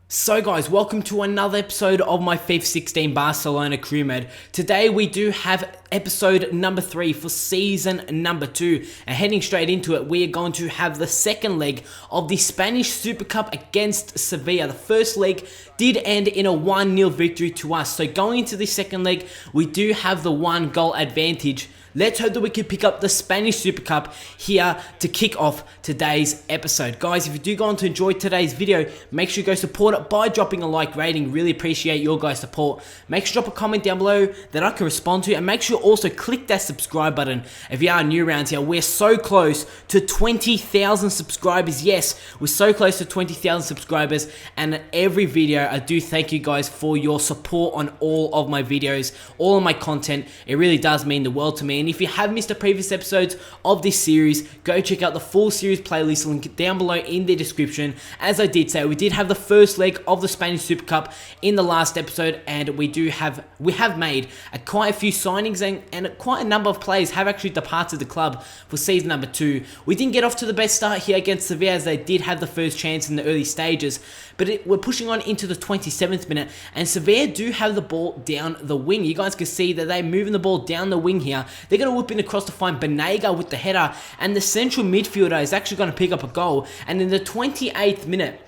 So guys, welcome to another episode of my FIFA 16 Barcelona Crew Mode. Today we do have episode number 3 for season number 2. And heading straight into it, we are going to have the second leg of the Spanish Super Cup against Sevilla. The first leg did end in a 1-0 victory to us. So going into the second leg, we do have the 1-goal advantage. Let's hope that we can pick up the Spanish Super Cup here to kick off today's episode. Guys, if you do go on to enjoy today's video, make sure you go support it by dropping a like rating. Really appreciate your guys' support. Make sure to drop a comment down below that I can respond to, and make sure you also click that subscribe button if you are new around here. We're so close to 20,000 subscribers. Yes, we're so close to 20,000 subscribers, and every video I do thank you guys for your support on all of my videos, all of my content. It really does mean the world to me. And if you have missed the previous episodes of this series, go check out the full series playlist, link down below in the description. As I did say, we did have the first leg of the Spanish Super Cup in the last episode, and we have made quite a few signings, and quite a number of players have actually departed the club for season number 2. We didn't get off to the best start here against Sevilla, as they did have the first chance in the early stages, but we're pushing on into the 27th minute, and Sevilla do have the ball down the wing. You guys can see that they're moving the ball down the wing here. They're going to whip in across to find Banega with the header, and the central midfielder is actually going to pick up a goal. And in the 28th minute,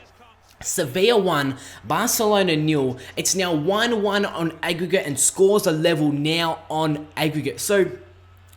Sevilla 1, Barcelona 0. It's now 1-1 on aggregate, and scores are level now on aggregate. So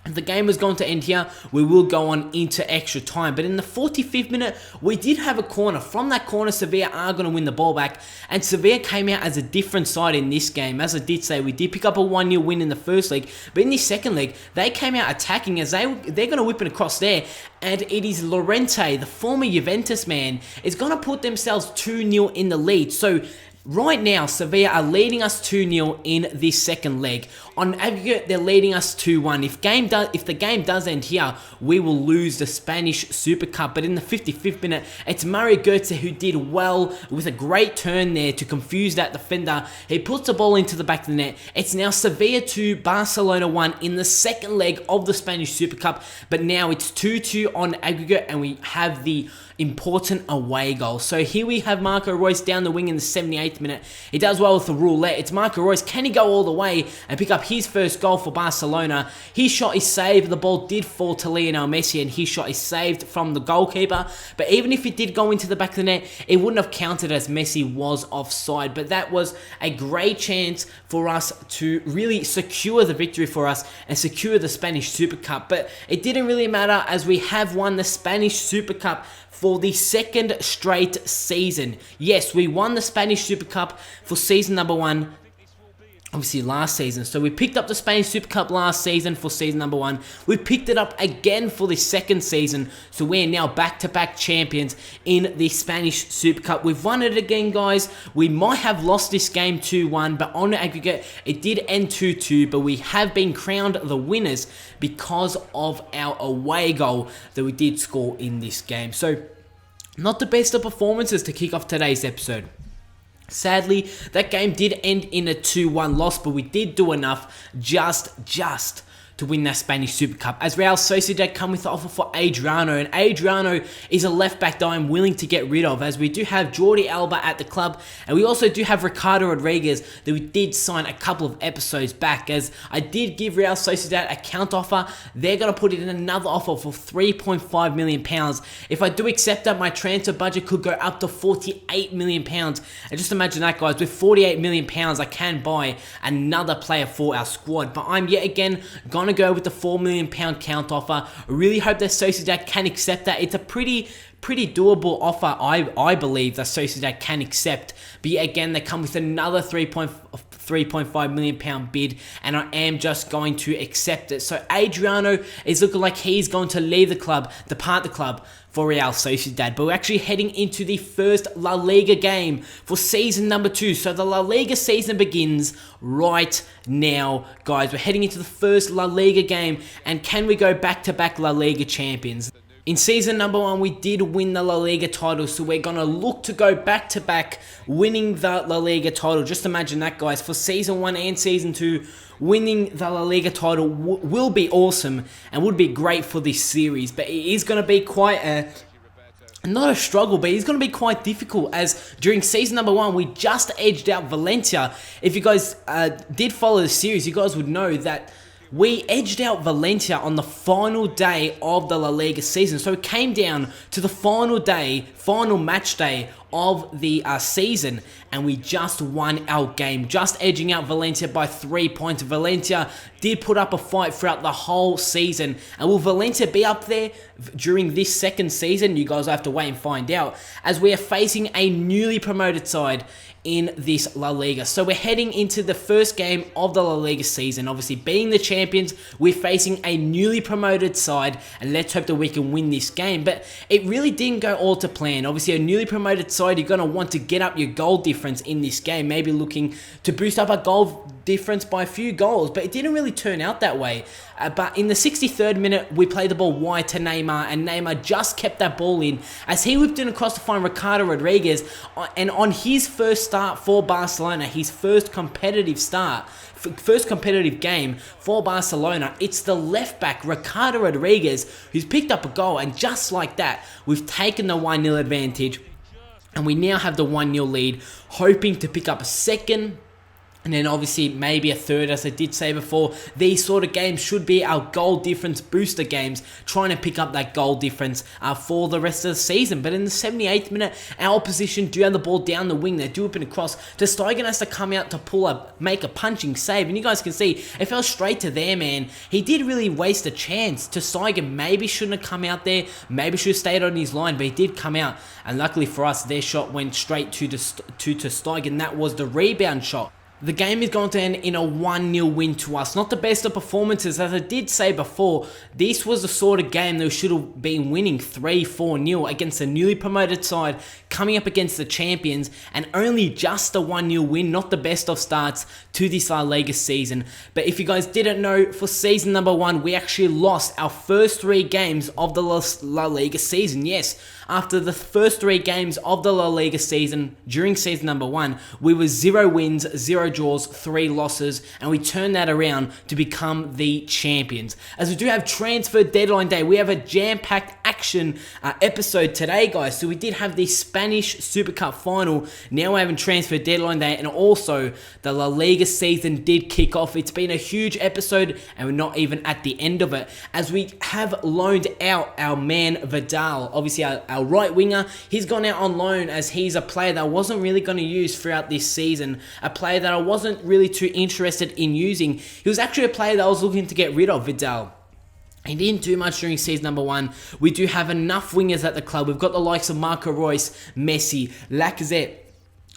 if the game was going to end here, we will go on into extra time. But in the 45th minute, we did have a corner. From that corner, Sevilla are going to win the ball back. And Sevilla came out as a different side in this game. As I did say, we did pick up a 1-0 win in the first leg. But in this second leg, they came out attacking, as they're going to whip it across there. And it is Llorente, the former Juventus man, is going to put themselves 2-0 in the lead. So right now, Sevilla are leading us 2-0 in this second leg. On aggregate, they're leading us 2-1. If the game does end here, we will lose the Spanish Super Cup. But in the 55th minute, it's Mario Götze who did well with a great turn there to confuse that defender. He puts the ball into the back of the net. It's now Sevilla 2, Barcelona 1 in the second leg of the Spanish Super Cup. But now it's 2-2 on aggregate, and we have the important away goal. So here we have Marco Reus down the wing in the 78th minute. He does well with the roulette. It's Marco Reus. Can he go all the way and pick up his first goal for Barcelona? His shot is saved. The ball did fall to Lionel Messi, and his shot is saved from the goalkeeper. But even if it did go into the back of the net, it wouldn't have counted, as Messi was offside. But that was a great chance for us to really secure the victory for us and secure the Spanish Super Cup. But it didn't really matter, as we have won the Spanish Super Cup for the second straight season. Yes, we won the Spanish Super Cup for season number 1, obviously last season. So we picked up the Spanish Super Cup last season for season number 1. We picked it up again for the second season. So we're now back-to-back champions in the Spanish Super Cup. We've won it again, guys. We might have lost this game 2-1, but on aggregate, it did end 2-2. But we have been crowned the winners because of our away goal that we did score in this game. So not the best of performances to kick off today's episode. Sadly, that game did end in a 2-1 loss, but we did do enough just to win that Spanish Super Cup, as Real Sociedad come with the offer for Adriano, and Adriano is a left back that I'm willing to get rid of, as we do have Jordi Alba at the club, and we also do have Ricardo Rodriguez that we did sign a couple of episodes back, as I did give Real Sociedad a counter offer. They're going to put in another offer for £3.5 million. If I do accept that, my transfer budget could go up to £48 million, and just imagine that, guys. With £48 million, I can buy another player for our squad, but I'm yet again going to go with the £4 million counter offer. I really hope that Sociedad can accept that. It's a pretty doable offer, I believe, that Sociedad can accept. But yet again, they come with another £3.5 million bid, and I am just going to accept it. So Adriano is looking like he's going to leave the club, depart the club for Real Sociedad. But we're actually heading into the first La Liga game for season number 2. So the La Liga season begins right now, guys. We're heading into the first La Liga game, and can we go back-to-back La Liga champions? In season number 1, we did win the La Liga title, so we're going to look to go back-to-back winning the La Liga title. Just imagine that, guys. For season 1 and season 2, winning the La Liga title will be awesome and would be great for this series, but it is going to be quite a not a struggle, but he's going to be quite difficult, as during season number 1, we just edged out Valencia. If you guys did follow the series, you guys would know that we edged out Valencia on the final day of the La Liga season. So it came down to the final day, final match day of the season, and we just won our game, just edging out Valencia by 3 points. Valencia did put up a fight throughout the whole season, and will Valencia be up there during this second season? You guys have to wait and find out, as we are facing a newly promoted side in this La Liga. So we're heading into the first game of the La Liga season. Obviously, being the champions, we're facing a newly promoted side, and let's hope that we can win this game. But it really didn't go all to plan. Obviously, a newly promoted side, you're going to want to get up your goal difference in this game, maybe looking to boost up our goal difference by a few goals, but it didn't really turn out that way. But in the 63rd minute, we played the ball wide to Neymar, and Neymar just kept that ball in as he whipped in across to find Ricardo Rodriguez. And on his first start for Barcelona, his first competitive start, first competitive game for Barcelona, it's the left back Ricardo Rodriguez who's picked up a goal, and just like that, we've taken the 1-0 advantage, and we now have the 1-0 lead, hoping to pick up a second, and then obviously maybe a third. As I did say before, these sort of games should be our goal difference booster games, trying to pick up that goal difference for the rest of the season. But in the 78th minute, our opposition do have the ball down the wing. They do whip it across. Ter Stegen has to come out to make a punching save. And you guys can see, it fell straight to their man. He did really waste a chance. Ter Stegen maybe shouldn't have come out there. Maybe should have stayed on his line, but he did come out. And luckily for us, their shot went straight to Ter Stegen. That was the rebound shot. The game is going to end in a 1-0 win to us. Not the best of performances. As I did say before, this was the sort of game that we should have been winning 3-4-0 against a newly promoted side, coming up against the champions, and only just a 1-0 win. Not the best of starts to this La Liga season. But if you guys didn't know, for season number 1, we actually lost our first 3 games of the La Liga season. Yes, after the first 3 games of the La Liga season, during season number 1, we were 0 wins, 0 draws, 3 losses, and we turned that around to become the champions. As we do have transfer deadline day, we have a jam-packed action episode today, guys. So we did have the Spanish Super Cup final. Now we're having transfer deadline day, and also the La Liga season did kick off. It's been a huge episode, and we're not even at the end of it, as we have loaned out our man Vidal, obviously our right winger. He's gone out on loan, as he's a player that I wasn't really going to use throughout this season, a player that I wasn't really too interested in using. He was actually a player that I was looking to get rid of, Vidal. He didn't do much during season number 1. We do have enough wingers at the club. We've got the likes of Marco Reus, Messi, Lacazette.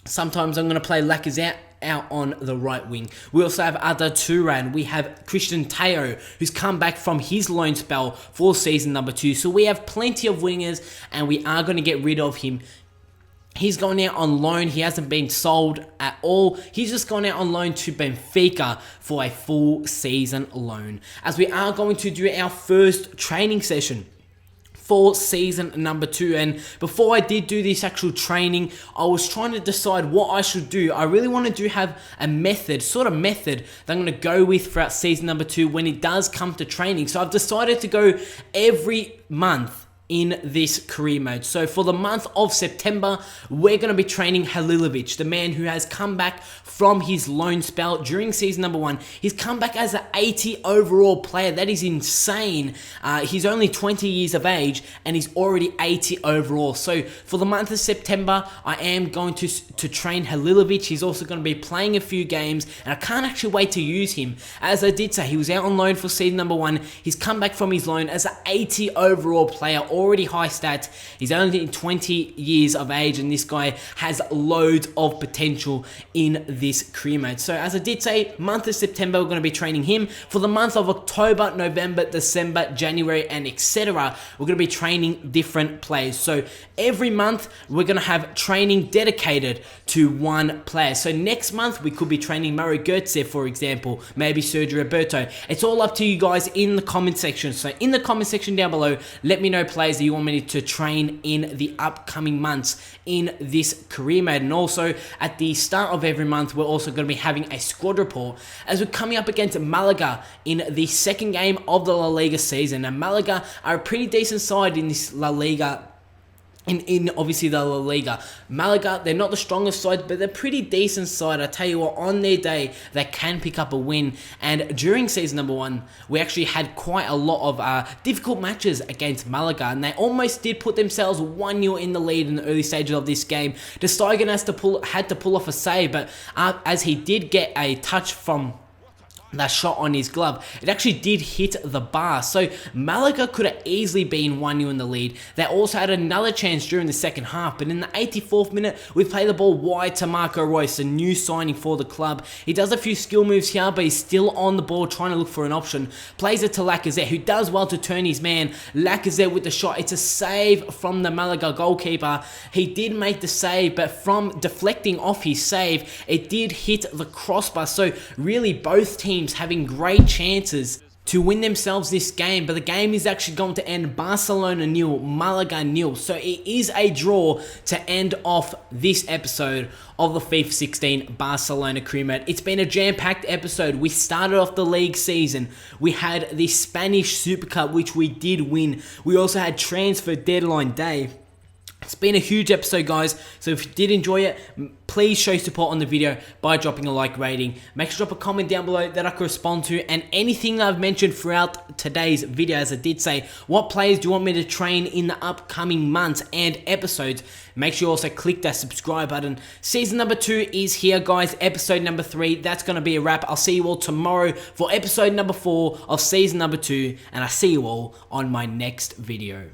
Sometimes I'm going to play Lacazette out on the right wing. We also have Arda Turan. We have Christian Teo, who's come back from his loan spell for season number 2. So we have plenty of wingers, and we are going to get rid of him. He's gone out on loan. He hasn't been sold at all. He's just gone out on loan to Benfica for a full season loan, as we are going to do our first training session for season number 2. And before I did do this actual training, I was trying to decide what I should do. I really wanted to have a method that I'm going to go with throughout season number 2 when it does come to training. So I've decided to go every month in this career mode. So for the month of September, we're going to be training Halilovic, the man who has come back from his loan spell during season number 1. He's come back as an 80 overall player. That is insane. He's only 20 years of age, and he's already 80 overall. So for the month of September, I am going to train Halilovic. He's also going to be playing a few games, and I can't actually wait to use him. As I did say, he was out on loan for season number 1. He's come back from his loan as an 80 overall player, already high stats. He's only 20 years of age, and this guy has loads of potential in this career mode. So as I did say, month of September, we're going to be training him. For the month of October, November, December, January, and etc., we're going to be training different players. So every month, we're going to have training dedicated to one player. So next month, we could be training Mario Götze, for example, maybe Sergio Roberto. It's all up to you guys in the comment section. So in the comment section down below, let me know players that you want me to train in the upcoming months in this career mode. And also at the start of every month, we're also going to be having a squad report, as we're coming up against Malaga in the second game of the La Liga season. And Malaga are a pretty decent side in this La Liga in obviously the La Liga. Malaga, they're not the strongest side, but they're pretty decent side. I tell you what, on their day, they can pick up a win. And during season number 1, we actually had quite a lot of difficult matches against Malaga, and they almost did put themselves 1-0 in the lead in the early stages of this game. De Stuygen had to pull off a save, but as he did get a touch from that shot on his glove, it actually did hit the bar. So Malaga could have easily been 1-0 in the lead. They also had another chance during the second half, but in the 84th minute, we play the ball wide to Marco Reus, a new signing for the club. He does a few skill moves here, but he's still on the ball trying to look for an option. Plays it to Lacazette, who does well to turn his man. Lacazette with the shot. It's a save from the Malaga goalkeeper. He did make the save, but from deflecting off his save, it did hit the crossbar. So really both teams having great chances to win themselves this game, but the game is actually going to end Barcelona 0, Malaga 0. So it is a draw to end off this episode of the FIFA 16 Barcelona Crew Mode. It's been a jam-packed episode. We started off the league season. We had the Spanish Super Cup, which we did win. We also had transfer deadline day. It's been a huge episode, guys, so if you did enjoy it, please show support on the video by dropping a like rating. Make sure to drop a comment down below that I can respond to, and anything that I've mentioned throughout today's video, as I did say, what players do you want me to train in the upcoming months and episodes? Make sure you also click that subscribe button. Season number 2 is here, guys. Episode number 3, that's going to be a wrap. I'll see you all tomorrow for episode number 4 of season number 2, and I'll see you all on my next video.